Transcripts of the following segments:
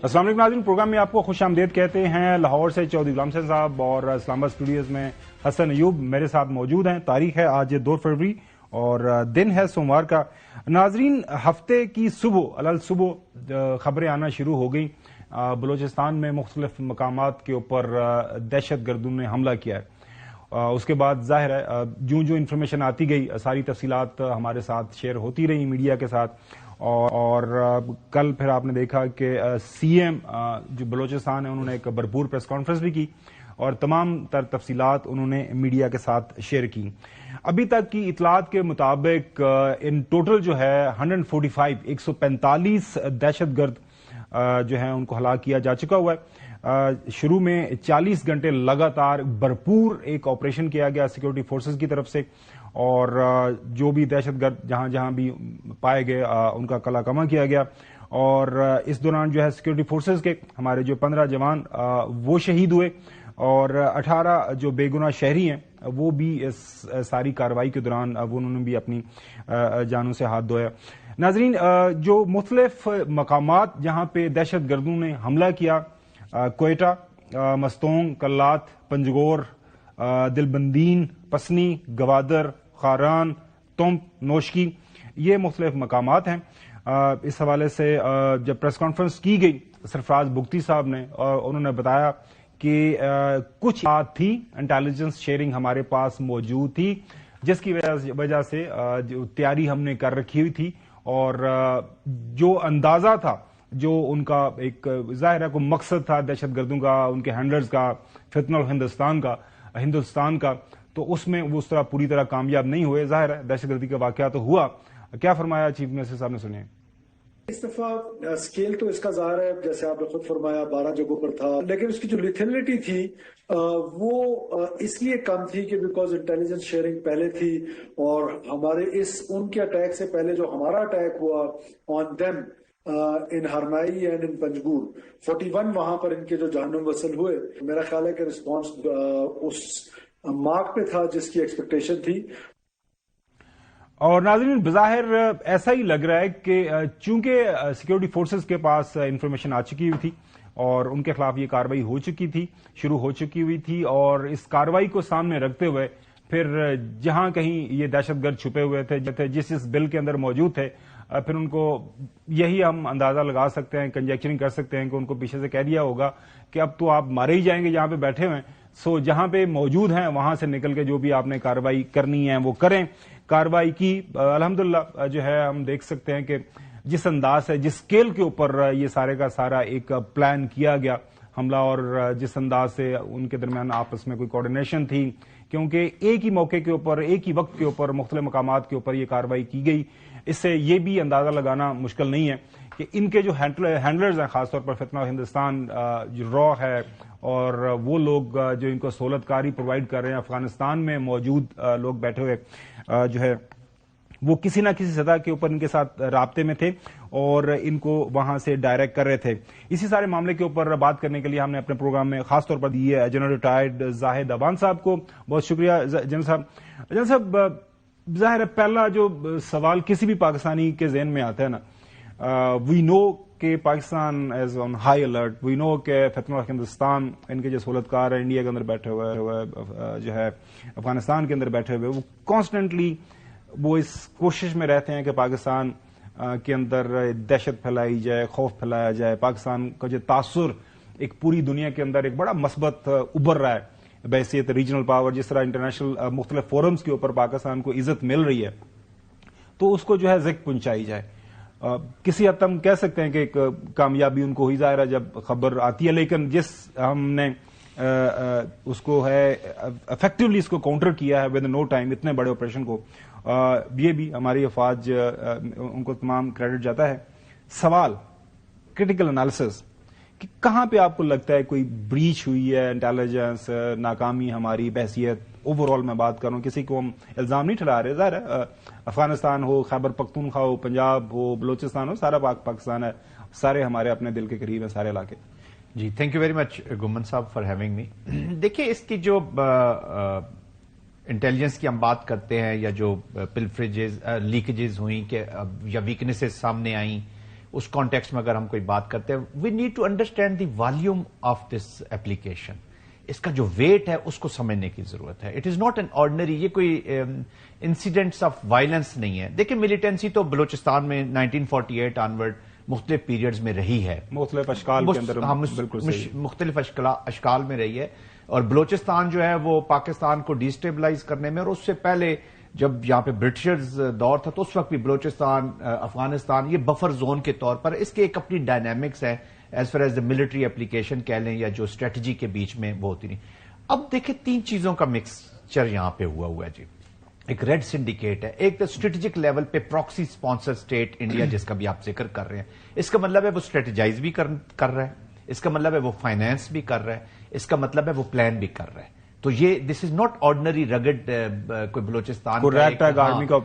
السلام علیکم ناظرین، پروگرام میں آپ کو خوش آمدید کہتے ہیں۔ لاہور سے چودھری غلام حسین صاحب اور اسلام آباد اسٹوڈیوز میں حسن ایوب میرے ساتھ موجود ہیں۔ تاریخ ہے آج 2 فروری اور دن ہے سوموار کا۔ ناظرین، ہفتے کی صبح خبریں آنا شروع ہو گئیں۔ بلوچستان میں مختلف مقامات کے اوپر دہشت گردوں نے حملہ کیا ہے۔ اس کے بعد ظاہر ہے جو انفارمیشن آتی گئی ساری تفصیلات ہمارے ساتھ شیئر ہوتی رہی میڈیا کے ساتھ، اور کل پھر آپ نے دیکھا کہ سی ایم جو بلوچستان ہے انہوں نے ایک بھرپور پریس کانفرنس بھی کی اور تمام تر تفصیلات انہوں نے میڈیا کے ساتھ شیئر کی۔ ابھی تک کی اطلاعات کے مطابق ان ٹوٹل جو ہے 145 دہشت گرد جو ہیں ان کو ہلاک کیا جا چکا ہوا ہے۔ شروع میں 40 گھنٹے لگاتار بھرپور ایک آپریشن کیا گیا سیکورٹی فورسز کی طرف سے، اور جو بھی دہشت گرد جہاں جہاں بھی پائے گئے ان کا قلع کما کیا گیا، اور اس دوران جو ہے سیکورٹی فورسز کے ہمارے جو 15 جوان وہ شہید ہوئے، اور 18 جو بے گناہ شہری ہیں وہ بھی اس ساری کارروائی کے دوران انہوں نے بھی اپنی جانوں سے ہاتھ دھویا۔ ناظرین، جو مختلف مقامات جہاں پہ دہشت گردوں نے حملہ کیا، کوئٹہ، مستونگ، کلات، پنجگور، دلبندین، پسنی، گوادر، خاران، تمب، نوشکی، یہ مختلف مقامات ہیں۔ اس حوالے سے جب پریس کانفرنس کی گئی سرفراز بگٹی صاحب نے، اور انہوں نے بتایا کہ کچھ بات تھی، انٹیلیجنس شیئرنگ ہمارے پاس موجود تھی جس کی وجہ سے جو تیاری ہم نے کر رکھی ہوئی تھی، اور جو اندازہ تھا، جو ان کا ایک ظاہر ہے کوئی مقصد تھا دہشت گردوں کا، ان کے ہینڈلرز کا، فتنہ ہندوستان کا، تو اس میں وہ اس طرح پوری طرح کامیاب نہیں ہوئے۔ ظاہر ہے دہشت گردی کا واقعہ تو ہوا۔ کیا فرمایا چیف منسٹر صاحب نے، سنیں۔ اس دفعہ سکیل تو اس کا ظاہر ہے، جیسے آپ نے خود فرمایا 12 جگہوں پر تھا، لیکن اس کی جو لیتھنلٹی تھی وہ اس لیے کم تھی کہ بیکاز انٹیلیجنس شیئرنگ پہلے تھی، اور ہمارے ان کے اٹیک سے پہلے جو ہمارا اٹیک ہوا on them in Harnai and in Panjgur, 41 وہاں پر ان کے جو جہنم وصل ہوئے، میرا خیال ہے کہ رسپانس اس مارک پہ تھا جس کی ایکسپیکٹیشن تھی۔ اور ناظرین، بظاہر ایسا ہی لگ رہا ہے کہ چونکہ سیکورٹی فورسز کے پاس انفارمیشن آ چکی ہوئی تھی اور ان کے خلاف یہ کارروائی ہو چکی تھی، شروع ہو چکی ہوئی تھی، اور اس کارروائی کو سامنے رکھتے ہوئے پھر جہاں کہیں یہ دہشت گرد چھپے ہوئے تھے جس اس بل کے اندر موجود تھے، پھر ان کو یہی ہم اندازہ لگا سکتے ہیں، کنجیکچرنگ کر سکتے ہیں کہ ان کو پیچھے سے کہہ دیا ہوگا کہ اب تو آپ مارے ہی جائیں گے جہاں پہ بیٹھے ہوئے ہیں، سو جہاں پہ موجود ہیں وہاں سے نکل کے جو بھی آپ نے کارروائی کرنی ہے وہ کریں۔ کارروائی کی، الحمدللہ جو ہے ہم دیکھ سکتے ہیں کہ جس انداز سے، جس اسکیل کے اوپر یہ سارے کا سارا ایک پلان کیا گیا حملہ، اور جس انداز سے ان کے درمیان آپس میں کوئی کوارڈینیشن تھی، کیونکہ ایک ہی موقع کے اوپر، ایک ہی وقت کے اوپر، مختلف مقامات کے اوپر یہ کارروائی کی گئی، اس سے یہ بھی اندازہ لگانا مشکل نہیں ہے کہ ان کے جو ہینڈلرز ہیں، خاص طور پر فتنہ ہندوستان جو را ہے، اور وہ لوگ جو ان کو سہولت کاری پرووائڈ کر رہے ہیں، افغانستان میں موجود لوگ بیٹھے ہوئے جو ہے وہ کسی نہ کسی سطح کے اوپر ان کے ساتھ رابطے میں تھے اور ان کو وہاں سے ڈائریکٹ کر رہے تھے۔ اسی سارے معاملے کے اوپر بات کرنے کے لیے ہم نے اپنے پروگرام میں خاص طور پر دی ہے جنرل ریٹائرڈ زاہد عوان صاحب کو۔ بہت شکریہ جنرل صاحب۔ ظاہر ہے پہلا جو سوال کسی بھی پاکستانی کے ذہن میں آتا ہے نا، وی نو کہ Pakistan is on high alert, we know کہ فتنہ ہندوستان ان کے جو سہولت کار ہے انڈیا کے اندر بیٹھے ہوئے جو ہے افغانستان کے اندر بیٹھے ہوئے، وہ کانسٹنٹلی وہ اس کوشش میں رہتے ہیں کہ پاکستان کے اندر دہشت پھیلائی جائے، خوف پھیلایا جائے۔ پاکستان کا جو تاثر ایک پوری دنیا کے اندر ایک بڑا مثبت ابھر رہا ہے بحیثیت ریجنل پاور، جس طرح انٹرنیشنل مختلف فورمز کے اوپر پاکستان کو عزت مل رہی ہے، تو اس کو جو ہے ذکر پہنچائی جائے۔ کسی حد تک ہم کہہ سکتے ہیں کہ ایک کامیابی ان کو ہی ظاہر ہے جب خبر آتی ہے، لیکن جس ہم نے اس کو ہے افیکٹولی اس کو کاؤنٹر کیا ہے ود نو ٹائم، اتنے بڑے آپریشن کو، یہ بھی ہماری افواج ان کو تمام کریڈٹ جاتا ہے۔ سوال کرٹیکل انالیسس کہ کہاں پہ آپ کو لگتا ہے کوئی بریچ ہوئی ہے، انٹیلیجنس ناکامی ہماری بحیثیت اوور آل میں بات کروں، کسی کو ہم الزام نہیں ٹھہرا رہے، ظاہر ہے افغانستان ہو، خیبر پختونخوا ہو، پنجاب ہو، بلوچستان ہو، سارا پاکستان ہے، سارے ہمارے اپنے دل کے قریب ہیں سارے علاقے۔ جی تھینک یو ویری مچ گمن صاحب فار ہیونگ می۔ دیکھیے اس کی جو انٹیلیجنس کی ہم بات کرتے ہیں، یا جو پلفریجز لیکیجز ہوئیں کہ یا ویکنیسز سامنے آئیں، اس کانٹیکسٹ میں اگر ہم کوئی بات کرتے ہیں, we need to understand the volume of this application. اس کا جو ویٹ ہے اس کو سمجھنے کی ضرورت ہے. It is not an ordinary, یہ کوئی انسیڈنٹس آف وائلنس نہیں ہے. دیکھیں ملیٹنسی تو بلوچستان میں 1948 آنورڈ مختلف پیریڈز میں رہی ہے, مختلف اشکال کے اندر, بالکل مختلف اشکال میں رہی ہے. اور بلوچستان جو ہے وہ پاکستان کو ڈیسٹیبلائز کرنے میں, اور اس سے پہلے جب یہاں پہ برٹشرز دور تھا تو اس وقت بھی بلوچستان, افغانستان یہ بفر زون کے طور پر, اس کے ایک اپنی ڈائنامکس ہے as far as the military application کہہ لیں یا جو اسٹریٹجی کے بیچ میں وہ ہوتی نہیں. اب دیکھیں 3 چیزوں کا مکسچر یہاں پہ ہوا ہے جی. ایک ریڈ سنڈیکیٹ ہے, ایک تو اسٹریٹجک لیول پہ پراکسی اسپانسر اسٹیٹ انڈیا جس کا بھی آپ ذکر کر رہے ہیں. اس کا مطلب ہے وہ اسٹریٹجائز بھی کر رہا ہے, اس کا مطلب ہے وہ فائنانس بھی کر رہا ہے, اس کا مطلب ہے وہ پلان بھی کر رہا ہے. تو یہ دس از ناٹ آرڈنری رگڈ کوئی بلوچستان کا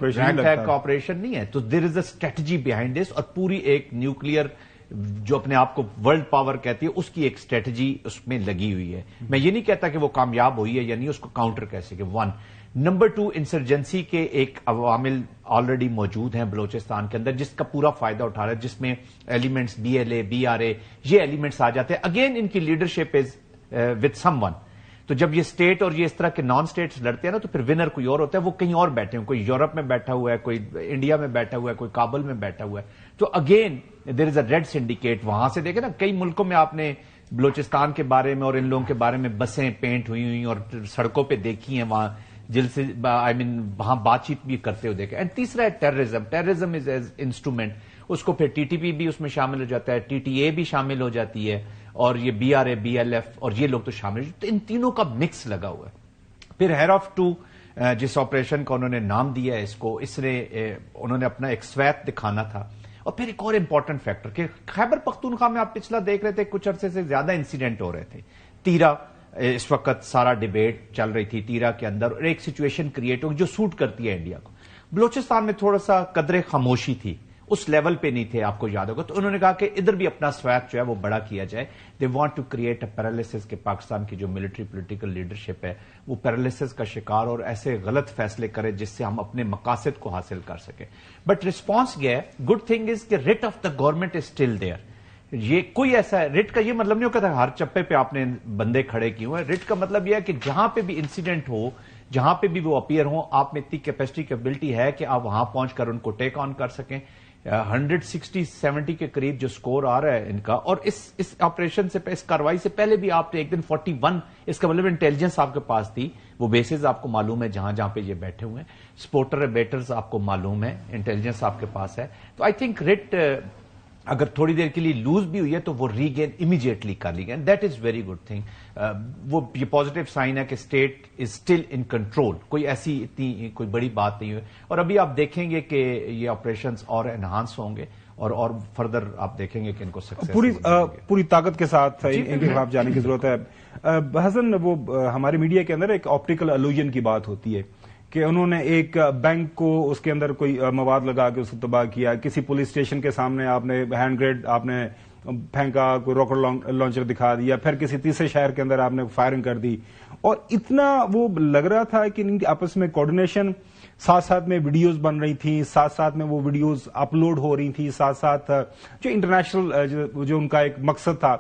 آپریشن نہیں ہے. تو دیر is a strategy behind this, اور پوری ایک نیوکلیئر جو اپنے آپ کو ورلڈ پاور کہتی ہے اس کی ایک اسٹریٹجی اس میں لگی ہوئی ہے. میں یہ نہیں کہتا کہ وہ کامیاب ہوئی ہے یا نہیں, اس کو کاؤنٹر کیسے کہ 1. نمبر 2, انسرجنسی کے ایک عوامل آلریڈی موجود ہیں بلوچستان کے اندر جس کا پورا فائدہ اٹھا رہا ہے, جس میں ایلیمنٹس BLA, BRA یہ ایلیمنٹس آ جاتے ہیں. اگین ان کی leadership is with some one. تو جب یہ اسٹیٹ اور یہ اس طرح کے نان اسٹیٹس لڑتے ہیں نا, تو پھر ونر کوئی اور ہوتا ہے, وہ کہیں اور بیٹھے ہیں, کوئی یورپ میں بیٹھا ہوا ہے, کوئی انڈیا میں بیٹھا ہوا ہے, کوئی کابل میں بیٹھا ہوا ہے. تو again there is a red syndicate. وہاں سے دیکھیں نا, کئی ملکوں میں آپ نے بلوچستان کے بارے میں اور ان لوگوں کے بارے میں بسیں پینٹ ہوئی اور سڑکوں پہ دیکھی ہیں, وہاں جل سے وہاں بات چیت بھی کرتے ہوئے دیکھا. اینڈ تیسرا ہے ٹیررزم از ایز انسٹرومنٹ. اس کو پھر TTP بھی اس میں شامل ہو جاتا ہے, TTA بھی شامل ہو جاتی ہے, اور یہ BRA, BLF اور یہ لوگ تو شامل. تو ان تینوں کا مکس لگا ہوا ہے. پھر ہیر آف 2 جس آپریشن کا انہوں نے نام دیا ہے اس کو, انہوں نے اپنا ایک سویت دکھانا تھا. اور پھر ایک اور امپورٹنٹ فیکٹر کہ خیبر پختونخوا میں آپ پچھلا دیکھ رہے تھے کچھ عرصے سے زیادہ انسیڈنٹ ہو رہے تھے. تیرا اس وقت سارا ڈیبیٹ چل رہی تھی تیرا کے اندر, اور ایک سچویشن کریٹ ہو جو سوٹ کرتی ہے انڈیا کو. بلوچستان میں تھوڑا سا قدرے خاموشی تھی, اس لیول پہ نہیں تھے, آپ کو یاد ہوگا. تو انہوں نے کہا کہ ادھر بھی اپنا سویت جو ہے وہ بڑا کیا جائے. They want to create a paralysis کہ پاکستان کی جو ملٹری پولیٹیکل لیڈرشپ ہے وہ پیرالسس کا شکار اور ایسے غلط فیصلے کرے جس سے ہم اپنے مقاصد کو حاصل کر سکیں. بٹ ریسپانس یہ ہے, گڈ تھنگ از کہ rate of the government is still there. یہ کوئی ایسا ریٹ کا یہ مطلب نہیں ہوتا ہر چپے پہ آپ نے بندے کھڑے کیے ہوئے. ریٹ کا مطلب یہ ہے کہ جہاں پہ بھی انسیڈنٹ ہو, جہاں پہ بھی وہ اپیئر ہوں, آپ میں اتنی کیپیسٹی کیپبلٹی ہے کہ آپ وہاں پہنچ کر ان کو ٹیک آن کر سکیں. 160-70 کے قریب جو سکور آ رہا ہے ان کا. اور اس آپریشن سے, اس کاروائی سے پہلے بھی آپ نے ایک دن 41, اس کا مطلب انٹیلیجنس آپ کے پاس تھی, وہ بیسز آپ کو معلوم ہے جہاں جہاں پہ یہ بیٹھے ہوئے ہیں, سپورٹر بیٹرز آپ کو معلوم ہے, انٹیلیجنس آپ کے پاس ہے. تو آئی تھنک ریٹ اگر تھوڑی دیر کے لیے لوز بھی ہوئی ہے تو وہ ریگین امیڈیٹلی کر لی گئی. That is very good thing. وہ یہ پازیٹو سائن ہے کہ state is still in control. کوئی ایسی اتنی کوئی بڑی بات نہیں ہوئی. اور ابھی آپ دیکھیں گے کہ یہ آپریشنز اور انہانس ہوں گے اور فردر آپ دیکھیں گے کہ ان کو سکسیس پوری طاقت کے ساتھ ان کے خلاف جانے کی ضرورت ہے. حسن, وہ ہمارے میڈیا کے اندر ایک آپٹیکل الوژن کی بات ہوتی ہے کہ انہوں نے ایک بینک کو اس کے اندر کوئی مواد لگا کے اس کو تباہ کیا, کسی پولیس اسٹیشن کے سامنے آپ نے ہینڈ گریڈ آپ نے پھینکا, کوئی راکٹ لانچر دکھا دیا, پھر کسی تیسرے شہر کے اندر آپ نے فائرنگ کر دی. اور اتنا وہ لگ رہا تھا کہ ان کی آپس میں کوآرڈینیشن, ساتھ ساتھ میں ویڈیوز بن رہی تھیں, ساتھ ساتھ میں وہ ویڈیوز اپلوڈ ہو رہی تھیں, ساتھ ساتھ جو انٹرنیشنل جو ان کا ایک مقصد تھا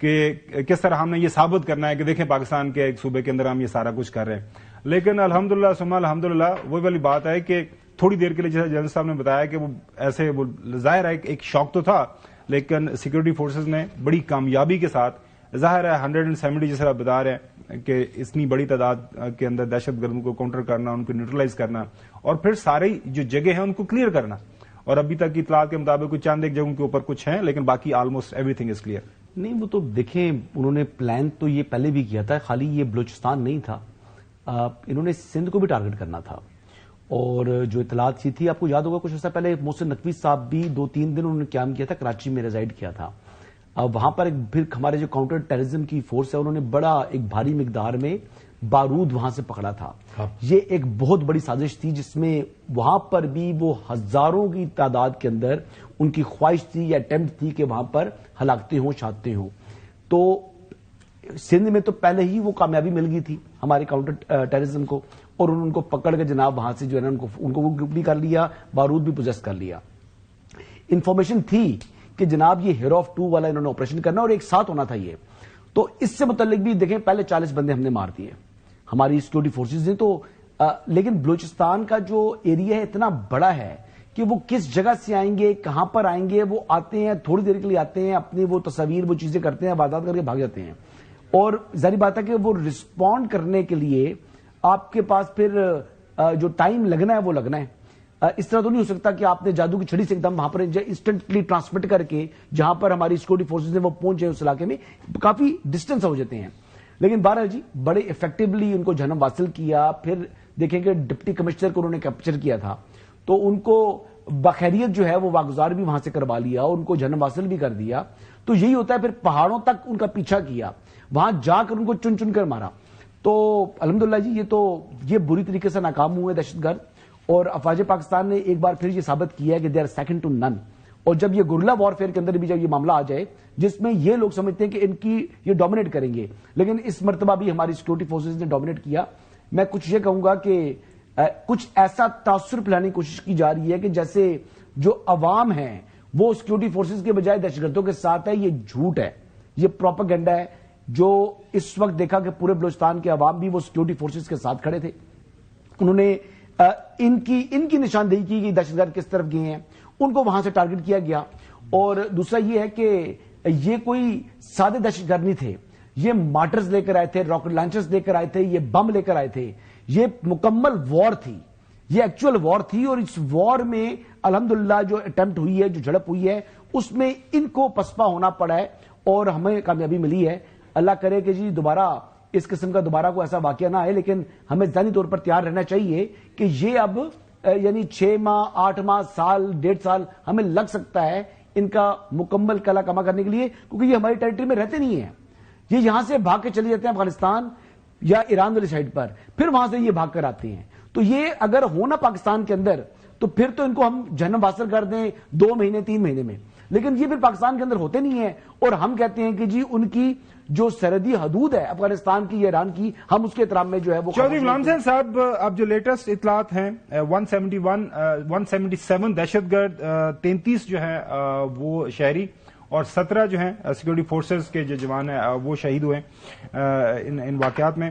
کہ کس طرح ہم نے یہ ثابت کرنا ہے کہ دیکھیں پاکستان کے ایک صوبے کے اندر ہم یہ سارا کچھ کر رہے ہیں. لیکن الحمدللہ ثم الحمدللہ وہی والی بات ہے کہ تھوڑی دیر کے لیے جیسے جنرل صاحب نے بتایا کہ وہ ایسے ظاہر ہے ایک شوق تو تھا, لیکن سیکورٹی فورسز نے بڑی کامیابی کے ساتھ, ظاہر ہے 170 جس طرح بتا رہے ہیں کہ اتنی بڑی تعداد کے اندر دہشت گردوں کو کاؤنٹر کرنا, ان کو نیوٹرلائز کرنا, اور پھر ساری جو جگہ ہیں ان کو کلیئر کرنا. اور ابھی تک کی اطلاعات کے مطابق کچھ چند ایک جگہوں کے اوپر کچھ ہیں, لیکن باقی almost every thing is clear. نہیں, وہ تو دیکھیں انہوں نے پلان تو یہ پہلے بھی کیا تھا, خالی یہ بلوچستان نہیں تھا, انہوں نے سندھ کو بھی ٹارگٹ کرنا تھا. اور جو اطلاعات سی تھی, آپ کو یاد ہوگا کچھ عرصہ پہلے محسن نقوی صاحب بھی 2-3 دن انہوں نے قیام کیا تھا, کراچی میں ریزائڈ کیا تھا. وہاں پر پھر ہمارے جو کاؤنٹر ٹیررزم کی فورس ہے انہوں نے بڑا ایک بھاری مقدار میں بارود وہاں سے پکڑا تھا. یہ ایک بہت بڑی سازش تھی جس میں وہاں پر بھی وہ ہزاروں کی تعداد کے اندر ان کی خواہش تھی یا اٹیمپٹ تھی کہ وہاں پر ہلاکتیں ہوں, شہادتیں ہوں. تو سندھ میں تو پہلے ہی وہ کامیابی مل گئی تھی ہمارے کاؤنٹر ٹیررزم کو, اور ان کو پکڑ کے جناب وہاں سے جو ہے نا ان کو بھی کر لیا, بارود بھی پوزیس کر لیا. انفارمیشن تھی کہ جناب یہ ہیرو آف 2 والا انہوں نے آپریشن کرنا اور ایک ساتھ ہونا تھا یہ. تو اس سے متعلق بھی دیکھیں پہلے 40 بندے ہم نے مار دیے ہماری سیکورٹی فورسز نے. تو لیکن بلوچستان کا جو ایریا ہے اتنا بڑا ہے کہ وہ کس جگہ سے آئیں گے, کہاں پر آئیں گے, وہ آتے ہیں تھوڑی دیر کے لیے آتے ہیں, اپنی وہ تصاویر وہ چیزیں کرتے ہیں, واردات کر کے بھاگ جاتے ہیں. اور ظاہری بات ہے کہ وہ رسپونڈ کرنے کے لیے آپ کے پاس پھر جو ٹائم لگنا ہے وہ لگنا ہے. اس طرح تو نہیں ہو سکتا کہ آپ نے جادو کی چھڑی سے ایک دم وہاں پر انسٹنٹلی ٹرانسمٹ کر کے جہاں پر ہماری سیکورٹی فورسز نے وہ پہنچے اس علاقے میں کافی ڈسٹینس ہو جاتے ہیں. لیکن بہرحال جی بڑے افیکٹولی ان کو جنم حاصل کیا. پھر دیکھیں کہ ڈپٹی کمشنر کو انہوں نے کیپچر کیا تھا تو ان کو بخیریت جو ہے وہ واگزار بھی وہاں سے کروا لیا اور ان کو جنم حاصل بھی کر دیا. تو یہی ہوتا ہے پھر پہاڑوں تک ان کا پیچھا کیا, وہاں جا کر ان کو چن چن کر مارا. تو الحمدللہ جی یہ بری طریقے سے ناکام ہوئے دہشت گرد. اور افواج پاکستان نے ایک بار پھر یہ ثابت کیا ہے کہ دے آر سیکنڈ ٹو نن. اور جب یہ گورلا وارفیئر کے اندر بھی جب یہ معاملہ آ جائے جس میں یہ لوگ سمجھتے ہیں کہ ان کی یہ ڈومینیٹ کریں گے, لیکن اس مرتبہ بھی ہماری سیکورٹی فورسز نے ڈومینیٹ کیا. میں کچھ یہ کہوں گا کہ کچھ ایسا تاثر پھیلانے کی کوشش کی جا رہی ہے کہ جیسے جو عوام ہیں وہ سیکورٹی فورسز کے بجائے دہشت گردوں کے ساتھ ہے. یہ جھوٹ ہے, یہ پروپیگنڈا ہے. جو اس وقت دیکھا کہ پورے بلوچستان کے عوام بھی وہ سیکورٹی فورسز کے ساتھ کھڑے تھے. انہوں نے ان کی نشاندہی کی کہ دہشت گرد کس طرف گئے ہیں, ان کو وہاں سے ٹارگٹ کیا گیا. اور دوسرا یہ ہے کہ یہ کوئی سادے دہشت گرد نہیں تھے, یہ مارٹرز لے کر آئے تھے, راکٹ لانچرز لے کر آئے تھے, یہ بم لے کر آئے تھے. یہ مکمل وار تھی, یہ ایکچوئل وار تھی. اور اس وار میں الحمدللہ جو اٹمپٹ ہوئی ہے, جو جھڑپ ہوئی ہے, اس میں ان کو پسپا ہونا پڑا ہے اور ہمیں کامیابی ملی ہے. اللہ کرے کہ جی دوبارہ اس قسم کا دوبارہ کوئی ایسا واقعہ نہ آئے, لیکن ہمیں ذہنی طور پر تیار رہنا چاہیے کہ یہ اب یعنی 6 ماہ 8 ماہ سال 1.5 سال ہمیں لگ سکتا ہے ان کا مکمل کلا کما کرنے کے لیے, کیونکہ یہ ہماری ٹیریٹری میں رہتے نہیں ہیں. یہ یہاں سے بھاگ کے چلے جاتے ہیں افغانستان یا ایران والی سائڈ پر, پھر وہاں سے یہ بھاگ کر آتے ہیں. تو یہ اگر ہونا پاکستان کے اندر تو پھر تو ان کو ہم جہنم حاصل کر دیں 2 مہینے 3 مہینے میں, لیکن یہ پھر پاکستان کے اندر ہوتے نہیں ہیں. اور ہم کہتے ہیں کہ جی ان کی جو سرحدی حدود ہے افغانستان کی یا ایران کی, ہم اس کے احترام میں جو ہے وہ. چودھری غلام حسین صاحب, اب جو لیٹسٹ اطلاعات ہیں 177 دہشت گرد, 33 جو ہیں وہ شہری اور 17 جو ہیں سیکورٹی فورسز کے جو جوان ہیں وہ شہید ہوئے ان واقعات میں.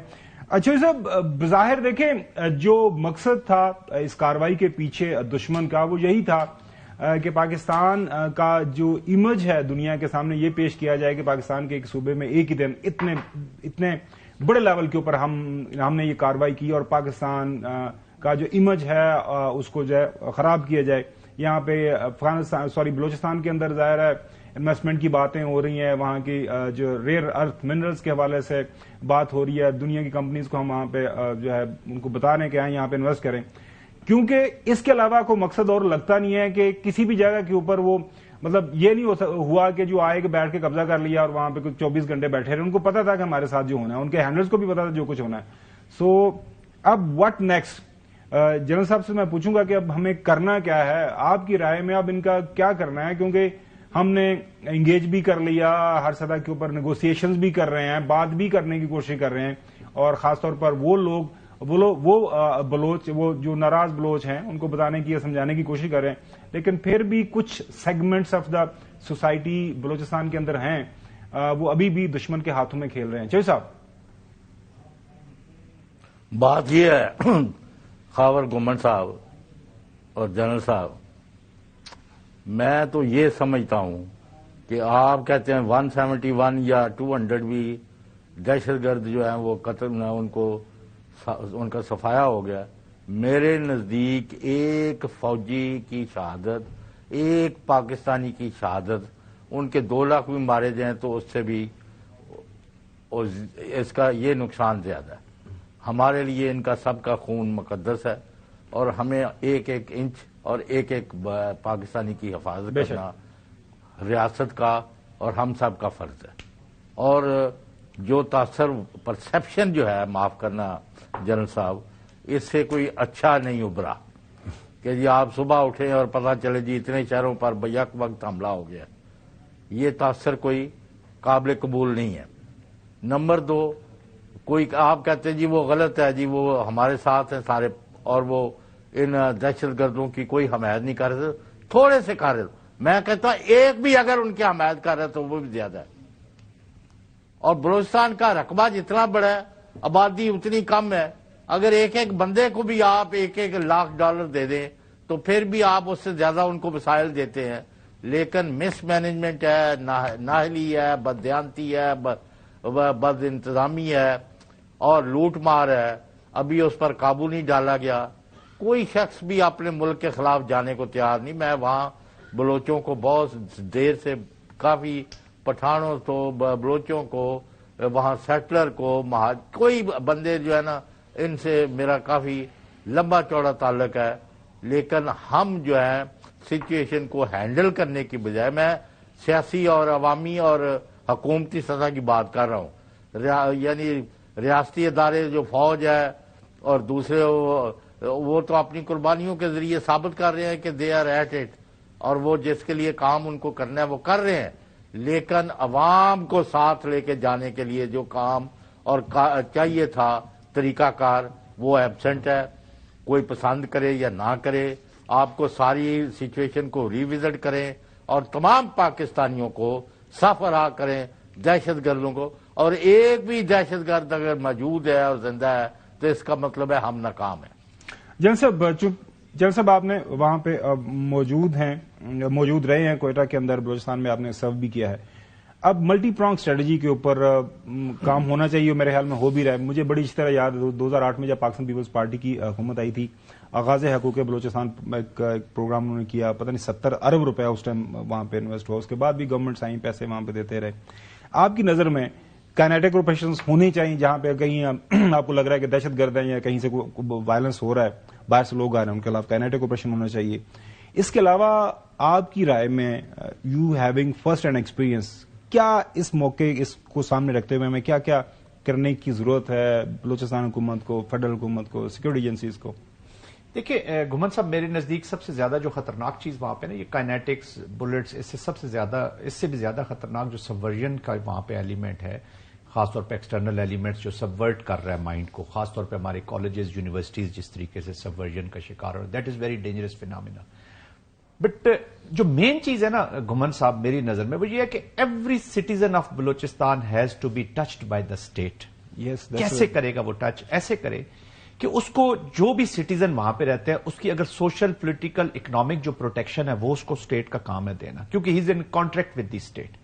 اچھا صاحب, بظاہر دیکھیں جو مقصد تھا اس کارروائی کے پیچھے دشمن کا وہ یہی تھا کہ پاکستان کا جو امیج ہے دنیا کے سامنے یہ پیش کیا جائے کہ پاکستان کے ایک صوبے میں ایک ہی دن اتنے بڑے لیول کے اوپر ہم نے یہ کارروائی کی اور پاکستان کا جو امیج ہے اس کو جو ہے خراب کیا جائے. یہاں پہ بلوچستان کے اندر ظاہر ہے انویسٹمنٹ کی باتیں ہو رہی ہیں, وہاں کی جو ریئر ارتھ منرلز کے حوالے سے بات ہو رہی ہے. دنیا کی کمپنیز کو ہم وہاں پہ جو ہے ان کو بتا رہے ہیں کہ آئیں یہاں پہ انویسٹ کریں, کیونکہ اس کے علاوہ کوئی مقصد اور لگتا نہیں ہے کہ کسی بھی جگہ کے اوپر وہ مطلب یہ نہیں ہوا کہ جو آئے کہ بیٹھ کے قبضہ کر لیا اور وہاں پہ کچھ 24 گھنٹے بیٹھے رہے. ان کو پتا تھا کہ ہمارے ساتھ جو ہونا ہے, ان کے ہینڈلرز کو بھی پتا تھا جو کچھ ہونا ہے. سو اب واٹ نیکسٹ, جنرل صاحب سے میں پوچھوں گا کہ اب ہمیں کرنا کیا ہے آپ کی رائے میں, اب ان کا کیا کرنا ہے, کیونکہ ہم نے انگیج بھی کر لیا ہر سطح کے اوپر, نیگوسیشنز بھی کر رہے ہیں, بات بھی کرنے کی کوشش کر رہے ہیں, اور خاص طور پر وہ لوگ وہ بلوچ وہ جو ناراض بلوچ ہیں ان کو بتانے کی یا سمجھانے کی کوشش کر رہے ہیں, لیکن پھر بھی کچھ segments of the society Balochistan کے اندر ہیں وہ ابھی بھی دشمن کے ہاتھوں میں کھیل رہے ہیں. چوہدری صاحب, بات یہ ہے خاور گومن صاحب اور جنرل صاحب, میں تو یہ سمجھتا ہوں کہ آپ کہتے ہیں 171 یا 200 بھی دہشت گرد جو ہیں وہ قتل ان کا صفایا ہو گیا. میرے نزدیک ایک فوجی کی شہادت, ایک پاکستانی کی شہادت, ان کے 2 لاکھ بھی مارے جائیں تو اس سے بھی اس کا یہ نقصان زیادہ ہے. ہمارے لیے ان کا سب کا خون مقدس ہے اور ہمیں ایک ایک انچ اور ایک ایک پاکستانی کی حفاظت کرنا ریاست کا اور ہم سب کا فرض ہے. اور جو تاثر پرسپشن جو ہے, معاف کرنا جنرل صاحب, اس سے کوئی اچھا نہیں ابھرا کہ جی آپ صبح اٹھیں اور پتہ چلے جی اتنے شہروں پر بیک وقت حملہ ہو گیا. یہ تاثر کوئی قابل قبول نہیں ہے. نمبر 2, کوئی آپ کہتے ہیں جی وہ غلط ہے, جی وہ ہمارے ساتھ ہیں سارے اور وہ ان دہشت گردوں کی کوئی حمایت نہیں کر رہے, تھوڑے سے کر رہے. میں کہتا ہوں ایک بھی اگر ان کی حمایت کر رہا ہے تو وہ بھی زیادہ ہے. اور بلوچستان کا رقبہ جتنا بڑا ہے، آبادی اتنی کم ہے، اگر ایک ایک بندے کو بھی آپ $1,00,000 دے دیں تو پھر بھی آپ اس سے زیادہ ان کو وسائل دیتے ہیں. لیکن مس مینجمنٹ ہے، نااہلی ہے، بددیانتی ہے، بد انتظامی ہے اور لوٹ مار ہے. ابھی اس پر قابو نہیں ڈالا گیا. کوئی شخص بھی اپنے ملک کے خلاف جانے کو تیار نہیں. میں وہاں بلوچوں کو بہت دیر سے، کافی پٹھانوں کو، بلوچوں کو، وہاں سیٹلر کو، کوئی بندے جو ہے نا ان سے میرا کافی لمبا چوڑا تعلق ہے. لیکن ہم جو ہے سچویشن کو ہینڈل کرنے کی بجائے، میں سیاسی اور عوامی اور حکومتی سطح کی بات کر رہا ہوں، یعنی ریاستی ادارے جو فوج ہے اور دوسرے وہ تو اپنی قربانیوں کے ذریعے ثابت کر رہے ہیں کہ دے آر ایٹ اٹ، اور وہ جس کے لیے کام ان کو کرنا ہے وہ کر رہے ہیں. لیکن عوام کو ساتھ لے کے جانے کے لیے جو کام اور چاہیے تھا طریقہ کار، وہ ایبسنٹ ہے. کوئی پسند کرے یا نہ کرے، آپ کو ساری سچویشن کو ریوزٹ کریں اور تمام پاکستانیوں کو سربراہ کریں دہشت گردوں کو. اور ایک بھی دہشت گرد اگر موجود ہے اور زندہ ہے تو اس کا مطلب ہے ہم ناکام ہیں. جنرل صاحب آپ نے وہاں پہ موجود رہے ہیں کوئٹہ کے اندر، بلوچستان میں آپ نے سرو بھی کیا ہے. اب ملٹی پرانگ اسٹریٹجی کے اوپر کام ہونا چاہیے، میرے خیال میں ہو بھی رہا ہے. مجھے بڑی اچھی طرح یاد ہے 2008 میں جب پاکستان پیپلز پارٹی کی حکومت آئی تھی، آغاز حقوق بلوچستان ایک پروگرام انہوں نے کیا، پتہ نہیں 70 ارب روپے اس ٹائم وہاں پہ انویسٹ ہوا. اس کے بعد بھی گورنمنٹ آئیں، پیسے وہاں پہ دیتے رہے. آپ کی نظر میں کائنیٹک آپریشنز ہونے چاہیے جہاں پہ کہیں آپ کو لگ رہا ہے کہ دہشت گرد ہیں یا کہیں سے وائلنس ہو رہا ہے، باہر سے لوگ آ رہے ہیں، ان کے خلاف کائنیٹک آپریشن ہونا چاہیے. اس کے علاوہ آپ کی رائے میں، you having first hand experience, کیا اس موقع اس کو سامنے رکھتے ہوئے ہمیں کیا کیا کرنے کی ضرورت ہے بلوچستان حکومت کو، فیڈرل حکومت کو، سیکورٹی ایجنسیز کو؟ دیکھیے گھمن صاحب، میرے نزدیک سب سے زیادہ جو خطرناک چیز وہاں پہ نا یہ کائنیٹکس، بلٹس، اس سے بھی زیادہ خطرناک جو سبورژن کا وہاں پہ ایلیمنٹ ہے، خاص طور پہ ایکسٹرنل ایلیمنٹس جو سبورٹ کر رہا ہے مائنڈ کو، خاص طور پہ ہمارے کالجز، یونیورسٹیز جس طریقے سے سبورژن کا شکار ہو، that is very dangerous phenomena. But جو مین چیز ہے نا گھمن صاحب میری نظر میں وہ یہ ہے کہ every citizen of Balochistan has to be touched by the state. کیسے کرے گا وہ ٹچ؟ ایسے کرے کہ اس کو جو بھی سٹیزن وہاں پہ رہتے ہیں اس کی اگر سوشل، پولیٹیکل، اکنامک جو پروٹیکشن ہے وہ اس کو اسٹیٹ کا کام ہے دینا، کیونکہ ہی از ان کانٹریکٹ ود دی اسٹیٹ.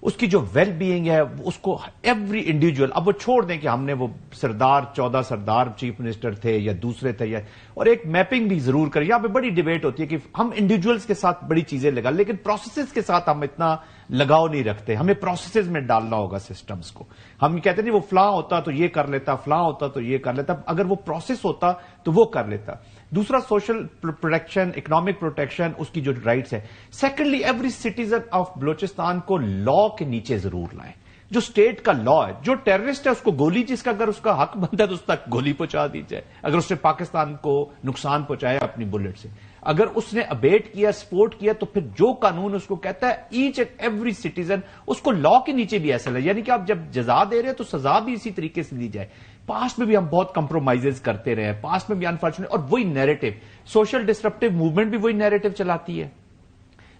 اس کی جو ویل بینگ ہے اس کو ایوری انڈیویجول، اب وہ چھوڑ دیں کہ ہم نے وہ 14 سردار چیف منسٹر تھے یا دوسرے تھے، اور ایک میپنگ بھی ضرور کریں. یہاں پہ بڑی ڈیبیٹ ہوتی ہے کہ ہم انڈیویجولز کے ساتھ بڑی چیزیں لگا، لیکن پروسیسز کے ساتھ ہم اتنا لگاؤ نہیں رکھتے. ہمیں پروسیسز میں ڈالنا ہوگا سسٹمز کو. ہم کہتے نہیں وہ فلاں ہوتا تو یہ کر لیتا، فلاں ہوتا تو یہ کر لیتا، اگر وہ پروسیس ہوتا تو وہ کر لیتا. دوسرا سوشل پروٹیکشن، اکنامک پروٹیکشن، اس کی جو رائٹس ہے. Secondly every citizen of Balochistan کو لا کے نیچے ضرور لائیں، جو اسٹیٹ کا لا ہے. جو ٹیررسٹ ہے اس کو گولی، جس کا اگر اس کا حق بنتا ہے تو اس تک گولی پہنچا دی جائے اگر اس نے پاکستان کو نقصان پہنچایا اپنی بلٹ سے. اگر اس نے ابیٹ کیا، سپورٹ کیا، تو پھر جو قانون اس کو کہتا ہے ایچ اینڈ ایوری سٹیزن اس کو لا کے نیچے بھی ایسا لگے. یعنی کہ آپ جب جزا دے رہے ہیں تو سزا بھی اسی طریقے سے دی جائے. پاسٹ میں بھی ہم بہت کمپرومائزز کرتے رہے ہیں، پاسٹ میں بھی انفارچونیٹ، اور وہی نیریٹو، سوشل ڈسرپٹیو موومنٹ بھی وہی نیریٹو چلاتی ہے.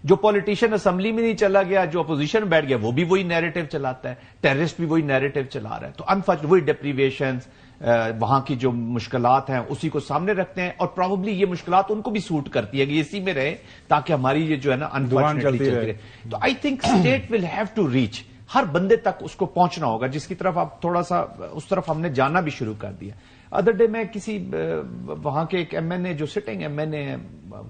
جو پولیٹیشین اسمبلی میں نہیں چلا گیا، جو اپوزیشن بیٹھ گیا، وہ بھی وہی نیریٹو چلاتا ہے. ٹیررسٹ بھی وہی نیریٹو چلا رہا ہے. تو انفارچونیٹ وہی ڈپریویشنز، وہاں کی جو مشکلات ہیں اسی کو سامنے رکھتے ہیں، اور پروبیبلی یہ مشکلات ان کو بھی سوٹ کرتی ہے کہ اسی میں رہے تاکہ ہماری یہ جو ہے نا انفارچونیٹلی چلتی رہے. تو I think state will have to reach, ہر بندے تک اس کو پہنچنا ہوگا، جس کی طرف آپ تھوڑا سا اس طرف ہم نے جانا بھی شروع کر دیا. ادر ڈے میں کسی وہاں کے ایک ایم این اے جو سٹنگ ایم این اے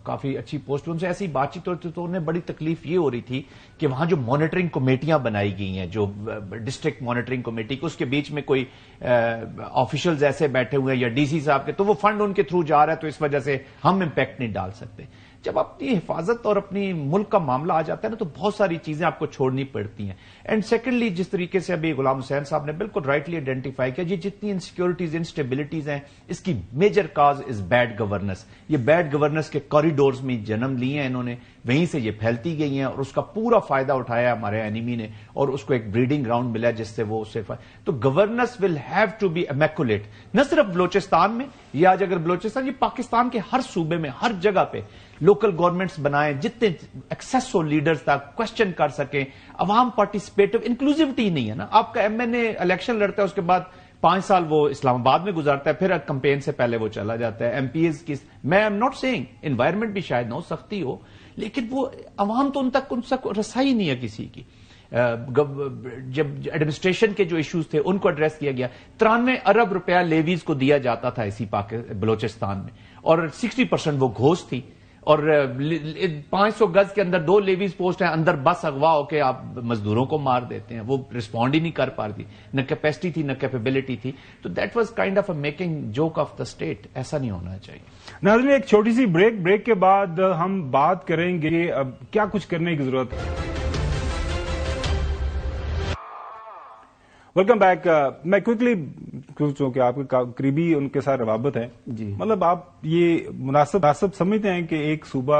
کافی اچھی پوسٹ، ان سے ایسی بات چیت ہوتی تو انہیں بڑی تکلیف یہ ہو رہی تھی کہ وہاں جو مانیٹرنگ کمیٹیاں بنائی گئی ہیں، جو ڈسٹرکٹ مانیٹرنگ کمیٹی، اس کے بیچ میں کوئی آفیشلز ایسے بیٹھے ہوئے ہیں یا ڈی سی صاحب کے، تو وہ فنڈ ان کے تھرو جا رہا ہے، تو اس وجہ سے ہم امپیکٹ نہیں ڈال سکتے. جب اپنی حفاظت اور اپنی ملک کا معاملہ آ جاتا ہے نا تو بہت ساری چیزیں آپ کو چھوڑنی پڑتی ہیں. اینڈ سیکنڈلی جس طریقے سے ابھی غلام حسین صاحب نے بالکل رائٹلی آئیڈینٹیفائی کیا، یہ جتنی انسیکیورٹیز، انسٹیبلٹیز ہیں، اس کی major cause is bad governance. یہ بیڈ گورننس کے کوریڈورز میں جنم لیے ہیں انہوں نے. وہیں سے یہ پھیلتی گئی ہیں اور اس کا پورا فائدہ اٹھایا ہمارے اینیمی نے اور اس کو ایک بریڈنگ گراؤنڈ ملا جس سے وہ اسے تو governance will have to be immaculate. نہ صرف بلوچستان میں، یہ آج اگر بلوچستان، یہ پاکستان کے ہر صوبے میں ہر جگہ پہ لوکل گورنمنٹس بنائیں جتنے ایکسیس ہو لیڈرز تک کوشچن کر سکیں، عوام پارٹیسپیٹو، انکلوزیوٹی نہیں ہے نا. آپ کا ایم این اے الیکشن لڑتا ہے، اس کے بعد 5 سال وہ اسلام آباد میں گزارتا ہے، پھر کمپین سے پہلے وہ چلا جاتا ہے. ایم پی ایز کی میں ایم ناٹ سیئنگ انوائرمنٹ بھی شاید نہ ہو سکتی ہو، لیکن وہ عوام تو ان تک رسائی نہیں ہے کسی کی. جب ایڈمنسٹریشن کے جو ایشوز تھے ان کو ایڈریس کیا گیا. 93 ارب روپیہ لیویز کو دیا جاتا تھا اسی بلوچستان میں، اور 60% وہ گھوس تھی. اور 500 گز کے اندر 2 لیویز پوسٹ ہیں، اندر بس اغوا ہو کے آپ مزدوروں کو مار دیتے ہیں. وہ رسپونڈ ہی نہیں کر پا رہی، نہ کیپیسٹی تھی نہ کیپیبلٹی تھی. تو that was kind of a making joke of the state. ایسا نہیں ہونا چاہیے. ناظرین ایک چھوٹی سی بریک کے بعد ہم بات کریں گے اب کیا کچھ کرنے کی ضرورت ہے. Welcome back. میں کوئکلی چونکہ آپ کے قریبی ان کے ساتھ روابط ہے جی، مطلب آپ یہ مناسب سمجھتے ہیں کہ ایک صوبہ،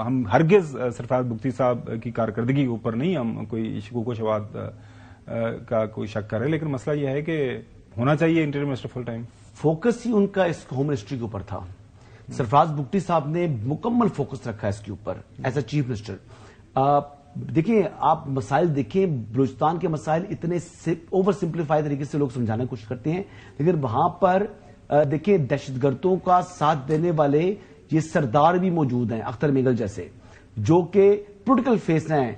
ہم ہرگز سرفراز بگٹی صاحب کی کارکردگی کے اوپر نہیں ہم کوئی شکوک و شبہات کا کوئی شک کر رہے، لیکن مسئلہ یہ ہے کہ ہونا چاہیے interim minister full time. Focus ہی ان کا اس ہوم منسٹری کے اوپر تھا. سرفراز بگٹی صاحب نے مکمل فوکس رکھا اس کے اوپر ایز اے چیف منسٹر. دیکھیں آپ مسائل دیکھیں، بلوچستان کے مسائل اتنے اوور سمپلیفائی طریقے سے لوگ سمجھانے کی کوشش کرتے ہیں، لیکن وہاں پر دیکھیں دہشت گردوں کا ساتھ دینے والے یہ سردار بھی موجود ہیں، اختر میگل جیسے، جو کہ پولیٹیکل فیس ہیں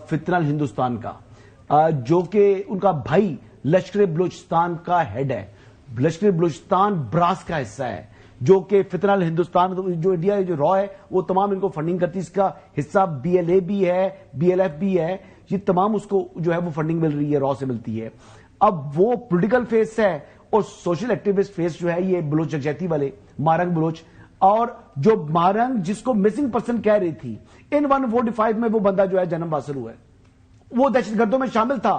فتنہ ہندوستان کا، جو کہ ان کا بھائی لشکر بلوچستان کا ہیڈ ہے، لشکر بلوچستان براس کا حصہ ہے، جو کہ فتنہ ہندوستان جو انڈیا جو را ہے وہ تمام ان کو فنڈنگ کرتی ہے. اس کا حصہ بی ایل اے بھی ہے، بی ایل ایف بھی ہے، یہ تمام اس کو جو ہے وہ فنڈنگ مل رہی ہے، را سے ملتی ہے. اب وہ پولیٹیکل فیس ہے اور سوشل ایکٹیوسٹ فیس جو ہے یہ بلوچ یکجہتی والے مارنگ بلوچ، اور جو مارنگ جس کو مسنگ پرسن کہہ رہی تھی ان 145 میں وہ بندہ جو ہے جنم حاصل ہوا ہے، وہ دہشت گردوں میں شامل تھا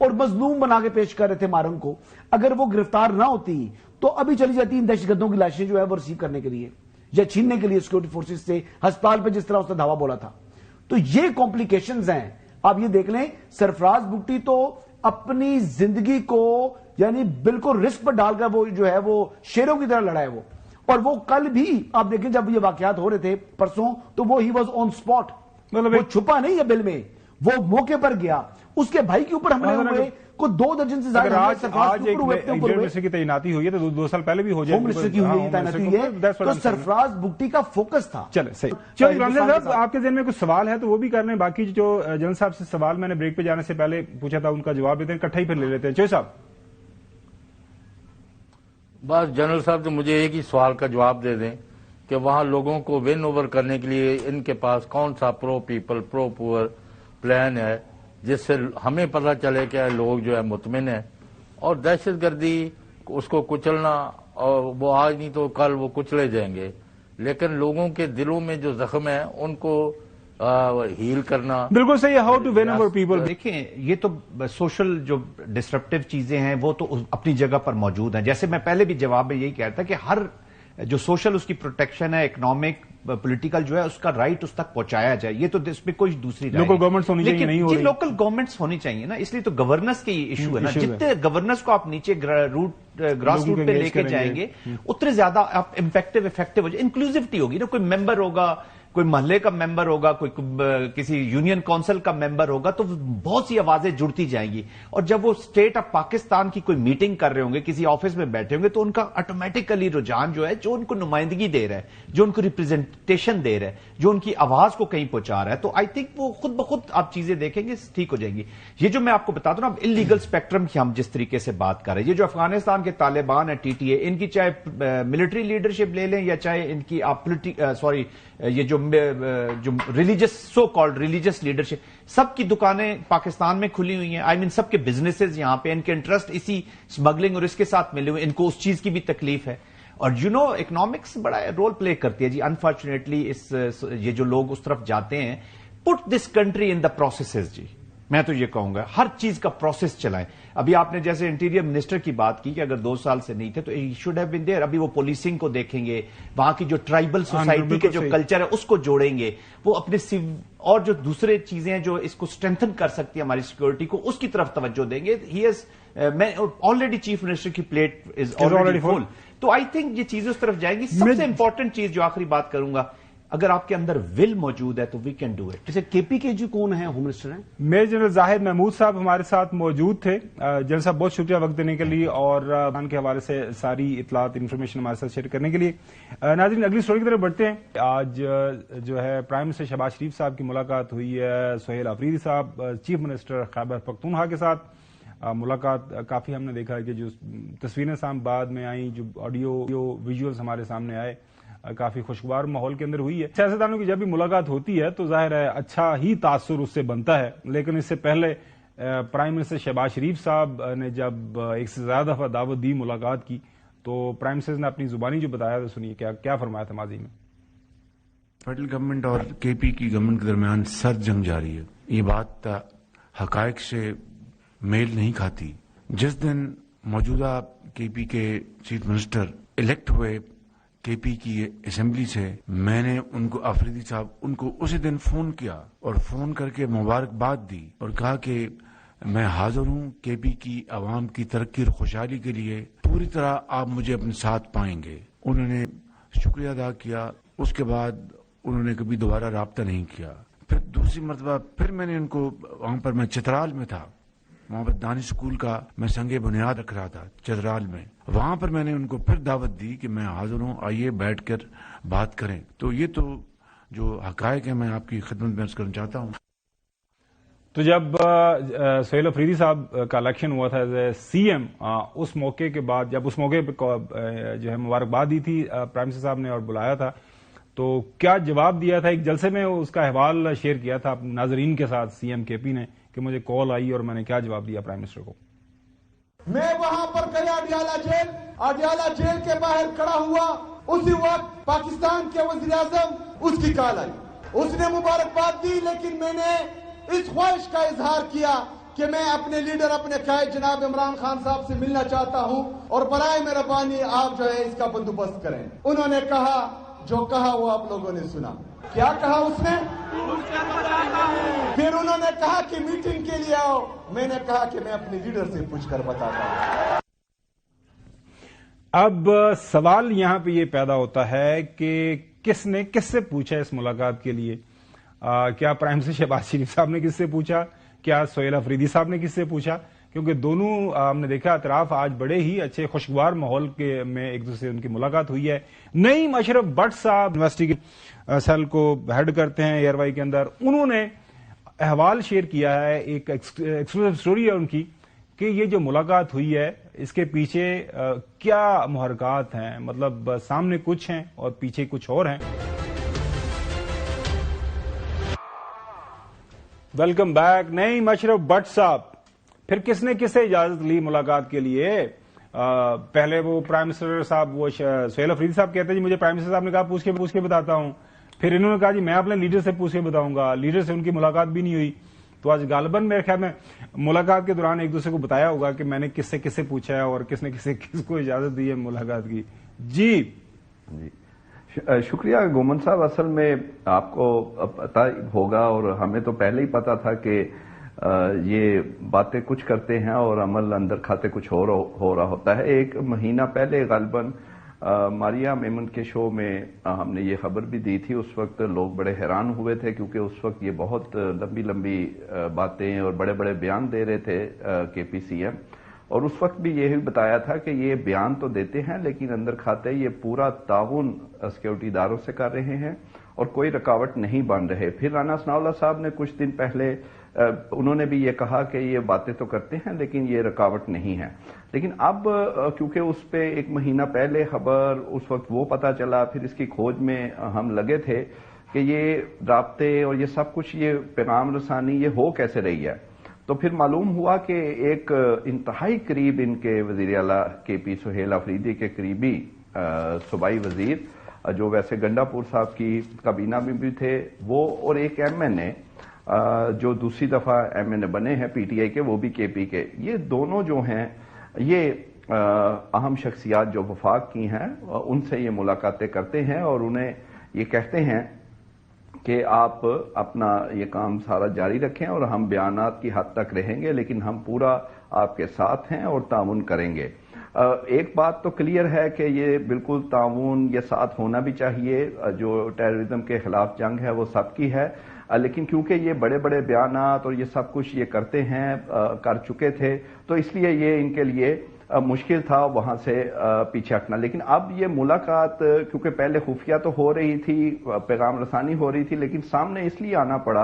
اور مظلوم بنا کے پیش کر رہے تھے مارنگ کو. اگر وہ گرفتار نہ ہوتی تو ابھی چلی جاتی ان دہشت گردوں کی لاشیں جو ہے وہ ریسیو کرنے کے لیے یا چھیننے کے لیے سیکورٹی فورسز سے ہسپتال پہ، جس طرح اس نے دھاوا بولا تھا. تو یہ کمپلیکیشنز ہیں. آپ یہ دیکھ لیں سرفراز بگٹی تو اپنی زندگی کو یعنی بالکل رسک پر ڈال کر وہ جو ہے وہ شیروں کی طرح لڑا ہے وہ. اور وہ کل بھی آپ دیکھیں جب یہ واقعات ہو رہے تھے پرسوں، تو وہ ہی واز آن اسپاٹ، مطلب وہ چھپا نہیں ہے بل میں، وہ موقع پر گیا. اس کے بھائی کے اوپر حملے ہوئے، کو 2 درجن سے زیادہ آج ایک منسٹر کی تعیناتی ہوئی ہے تو 2 سال پہلے بھی ہو جائے ہوم منسٹر کی ہوئی تعیناتی ہوئی ہے، تو سرفراز بگٹی کا فوکس تھا. چلے صحیح. چلو عمران صاحب آپ کے ذہن میں کچھ سوال ہے تو وہ بھی کر رہے ہیں، باقی جو جنرل صاحب سے سوال میں نے بریک پہ جانے سے پہلے پوچھا تھا ان کا جواب دیتے ہیں، اکٹھا ہی پھر لے لیتے ہیں. چوہے صاحب بس جنرل صاحب تو مجھے ایک ہی سوال کا جواب دے دیں کہ وہاں لوگوں کو ون اوور کرنے کے لیے ان کے پاس کون سا پرو پیپل پرو پور پلان ہے جس سے ہمیں پتہ چلے کہ لوگ جو ہے مطمئن ہیں. اور دہشت گردی اس کو کچلنا، اور وہ آج نہیں تو کل وہ کچلے جائیں گے، لیکن لوگوں کے دلوں میں جو زخم ہے ان کو ہیل کرنا بالکل صحیح ہے. How to win over people. دیکھیں یہ تو سوشل جو ڈسرپٹیو چیزیں ہیں وہ تو اپنی جگہ پر موجود ہیں. جیسے میں پہلے بھی جواب میں یہی کہہ رہا تھا کہ ہر جو سوشل اس کی پروٹیکشن ہے، اکنامک پولیٹیکل جو ہے اس کا رائٹ اس تک پہنچایا جائے، یہ تو اس میں کوئی دوسری رائے لوکل گورنمنٹس ہونی چاہیے، نہیں ہو رہی. لوکل گورنمنٹس ہونی چاہیے نا، اس لیے تو گورننس کی ایشو ہے نا. جتنے گورننس کو آپ نیچے گراس روٹ پہ لے کے جائیں گے اتنے زیادہ آپ افیکٹو ہو جائے. انکلوزیوٹی ہوگی نا، کوئی ممبر ہوگا، کوئی محلے کا ممبر ہوگا، کوئی کسی یونین کونسل کا ممبر ہوگا، تو بہت سی آوازیں جڑتی جائیں گی. اور جب وہ اسٹیٹ آف پاکستان کی کوئی میٹنگ کر رہے ہوں گے، کسی آفس میں بیٹھے ہوں گے، تو ان کا آٹومیٹکلی رجحان جو ہے، جو ان کو نمائندگی دے رہا ہے، جو ان کو ریپرزنٹیشن دے رہا ہے، جو ان کی آواز کو کہیں پہنچا رہا ہے، تو آئی تھنک وہ خود بخود آپ چیزیں دیکھیں گے ٹھیک ہو جائیں گی. یہ جو میں آپ کو بتاتا ہوں اب انلیگل اسپیکٹرم کی ہم جس طریقے سے بات کر رہے ہیں، یہ جو افغانستان کے طالبان ہیں ٹی ٹی اے، ان کی چاہے ملٹری لیڈرشپ لے لیں یا چاہے ان کی آپ یہ جو religious so called religious leadership, سب کی دکانیں پاکستان میں کھلی ہوئی ہیں. سب کے بزنسز یہاں پہ، ان کے انٹرسٹ اسی اسمگلنگ اور اس کے ساتھ ملے ہوئے، ان کو اس چیز کی بھی تکلیف ہے. اور اکنامکس بڑا رول پلے کرتی ہے جی. انفارچونیٹلی یہ جو لوگ اس طرف جاتے ہیں، پٹ this country in the processes جی. میں تو یہ کہوں گا ہر چیز کا پروسیس چلائیں. ابھی آپ نے جیسے انٹیریئر منسٹر کی بات کی کہ اگر 2 سال سے نہیں تھے تو he should have been there. ابھی وہ پولیسنگ کو دیکھیں گے, وہاں کی جو ٹرائبل سوسائٹی کے جو کلچر ہے اس کو جوڑیں گے, وہ اپنے اور جو دوسرے چیزیں ہیں جو اس کو اسٹرینتھن کر سکتی ہیں ہماری سیکورٹی کو, اس کی طرف توجہ دیں گے. آلریڈی چیف منسٹر کی پلیٹ از آلریڈی فل. تو آئی تھنک یہ چیزیں اس طرف جائیں گی. سب سے امپورٹنٹ چیز جو آخری بات کروں گا, اگر آپ کے اندر ول موجود ہے تو وی کین ڈو اٹ. جیسے کے پی کے جو کون ہیں ہوم منسٹر ہیں, میجر جنرل زاہد محمود صاحب ہمارے ساتھ موجود تھے. جنرل صاحب بہت شکریہ وقت دینے کے لیے اور ان کے حوالے سے ساری اطلاعات انفارمیشن ہمارے ساتھ شیئر کرنے کے لیے. ناظرین اگلی سٹوری کی طرف بڑھتے ہیں. آج جو ہے پرائم منسٹر شہباز شریف صاحب کی ملاقات ہوئی ہے سہیل آفریدی صاحب چیف منسٹر خیبر پختونخوا کے ساتھ. ملاقات کافی ہم نے دیکھا ہے کہ جو تصویریں بعد میں آئیں, جو آڈیو ویژولز ہمارے سامنے آئے, کافی خوشگوار ماحول کے اندر ہوئی ہے. سیاستدانوں کی جب بھی ملاقات ہوتی ہے تو ظاہر ہے اچھا ہی تاثر اس سے بنتا ہے, لیکن اس سے پہلے پرائم منسٹر شہباز شریف صاحب نے جب ایک سے زیادہ دفعہ دعوت دی ملاقات کی تو پرائم منسٹر نے اپنی زبانی جو بتایا تو سنیے کیا فرمایا تھا ماضی میں. فیڈرل گورنمنٹ اور کے پی کی گورنمنٹ کے درمیان سرد جنگ جاری ہے. یہ بات حقائق سے میل نہیں کھاتی. جس دن موجودہ کے پی کے چیف منسٹر الیکٹ ہوئے کے پی کی اسمبلی سے, میں نے ان کو آفریدی صاحب ان کو اسی دن فون کیا اور فون کر کے مبارکباد دی اور کہا کہ میں حاضر ہوں کے پی کی عوام کی ترقی اور خوشحالی کے لیے پوری طرح آپ مجھے اپنے ساتھ پائیں گے. انہوں نے شکریہ ادا کیا. اس کے بعد انہوں نے کبھی دوبارہ رابطہ نہیں کیا. پھر دوسری مرتبہ پھر میں نے ان کو وہاں پر, میں چترال میں تھا, وہاں پر دانش اسکول کا میں سنگ بنیاد رکھ رہا تھا چترال میں, وہاں پر میں نے ان کو پھر دعوت دی کہ میں حاضر ہوں, آئیے بیٹھ کر بات کریں. تو یہ تو جو حقائق ہیں میں آپ کی خدمت میں عرض کرنا چاہتا ہوں. تو جب سہیل آفریدی صاحب کا الیکشن ہوا تھا ایز اے سی ایم, اس موقع کے بعد جب اس موقع پہ جو ہے مبارکباد دی تھی پرائم منسٹر صاحب نے اور بلایا تھا, تو کیا جواب دیا تھا؟ ایک جلسے میں اس کا احوال شیئر کیا تھا ناظرین کے ساتھ سی ایم کے پی نے کہ مجھے کال آئی اور میں نے کیا جواب دیا پرائم منسٹر کو. میں وہاں پر گیا اڈیالہ جیل کے باہر کھڑا ہوا, اسی وقت پاکستان کے وزیر اعظم اس کی کال آئی, اس نے مبارکباد دی, لیکن میں نے اس خواہش کا اظہار کیا کہ میں اپنے لیڈر اپنے قائد جناب عمران خان صاحب سے ملنا چاہتا ہوں اور برائے مہربانی آپ جو ہے اس کا بندوبست کریں. انہوں نے کہا, جو کہا وہ آپ لوگوں نے سنا. کیا کہا اس نے؟ پھر انہوں نے کہا کہ میٹنگ کے لیے آؤ. میں نے کہا کہ میں اپنے لیڈر سے پوچھ کر بتاتا ہوں. اب سوال یہاں پہ یہ پیدا ہوتا ہے کہ کس نے کس سے پوچھا اس ملاقات کے لیے؟ کیا پرائم منسٹر شہباز شریف صاحب نے کس سے پوچھا؟ کیا سہیل آفریدی صاحب نے کس سے پوچھا؟ کیونکہ دونوں ہم نے دیکھا اطراف آج بڑے ہی اچھے خوشگوار ماحول کے میں ایک دوسرے ان کی ملاقات ہوئی ہے. نعیم اشرف بٹ صاحب یونیورسٹی کے سیل کو ہیڈ کرتے ہیں ایئر وائی کے اندر, انہوں نے احوال شیئر کیا ہے, ایک ایکسکلوسیو سٹوری ہے ان کی کہ یہ جو ملاقات ہوئی ہے اس کے پیچھے کیا محرکات ہیں, مطلب سامنے کچھ ہیں اور پیچھے کچھ اور ہیں. Welcome back Naeem Ashraf but صاحب. پھر کس نے کس سے اجازت لی ملاقات کے لیے؟ پہلے وہ پرائم منسٹر صاحب وہ سہیل آفریدی صاحب کہتے ہیں جی مجھے پرائم منسٹر صاحب نے کہا پوچھ کے بتاتا ہوں. پھر انہوں نے کہا جی میں اپنے لیڈر سے پوچھ کے بتاؤں گا. لیڈر سے ان کی ملاقات بھی نہیں ہوئی. تو آج غالباً میرے خیال میں ملاقات کے دوران ایک دوسرے کو بتایا ہوگا کہ میں نے کس سے پوچھا ہے اور کس نے کس کو اجازت دی ہے ملاقات کی. جی شکریہ گومن صاحب. اصل میں آپ کو پتا ہوگا اور ہمیں تو پہلے ہی پتا تھا کہ یہ باتیں کچھ کرتے ہیں اور عمل اندر کھاتے کچھ ہو رہا ہوتا ہے. ایک مہینہ پہلے غالباً ماریا میمن کے شو میں ہم نے یہ خبر بھی دی تھی. اس وقت لوگ بڑے حیران ہوئے تھے کیونکہ اس وقت یہ بہت لمبی باتیں اور بڑے بیان دے رہے تھے کے پی سی ایم, اور اس وقت بھی یہی بتایا تھا کہ یہ بیان تو دیتے ہیں لیکن اندر کھاتے یہ پورا تعاون سیکورٹی اداروں سے کر رہے ہیں اور کوئی رکاوٹ نہیں بن رہے. پھر رانا ثناءاللہ صاحب نے کچھ دن پہلے انہوں نے بھی یہ کہا کہ یہ باتیں تو کرتے ہیں لیکن یہ رکاوٹ نہیں ہے. لیکن اب کیونکہ اس پہ ایک مہینہ پہلے خبر اس وقت وہ پتا چلا, پھر اس کی کھوج میں ہم لگے تھے کہ یہ رابطے اور یہ سب کچھ یہ پیغام رسانی یہ ہو کیسے رہی ہے. تو پھر معلوم ہوا کہ ایک انتہائی قریب ان کے وزیر اعلیٰ کے پی سہیل آفریدی کے قریبی صوبائی وزیر جو ویسے گنڈا پور صاحب کی کابینہ میں بھی تھے وہ اور ایک ایم این اے جو دوسری دفعہ MNA بنے ہیں PTI کے، وہ بھی KP کے، یہ دونوں جو ہیں یہ اہم شخصیات جو وفاق کی ہیں ان سے یہ ملاقاتیں کرتے ہیں اور انہیں یہ کہتے ہیں کہ آپ اپنا یہ کام سارا جاری رکھیں اور ہم بیانات کی حد تک رہیں گے، لیکن ہم پورا آپ کے ساتھ ہیں اور تعاون کریں گے۔ ایک بات تو کلیئر ہے کہ یہ بالکل تعاون یہ ساتھ ہونا بھی چاہیے، جو ٹیررزم کے خلاف جنگ ہے وہ سب کی ہے، لیکن کیونکہ یہ بڑے بڑے بیانات اور یہ سب کچھ یہ کرتے ہیں، کر چکے تھے، تو اس لیے یہ ان کے لیے مشکل تھا وہاں سے پیچھے ہٹنا۔ لیکن اب یہ ملاقات کیونکہ پہلے خفیہ تو ہو رہی تھی، پیغام رسانی ہو رہی تھی، لیکن سامنے اس لیے آنا پڑا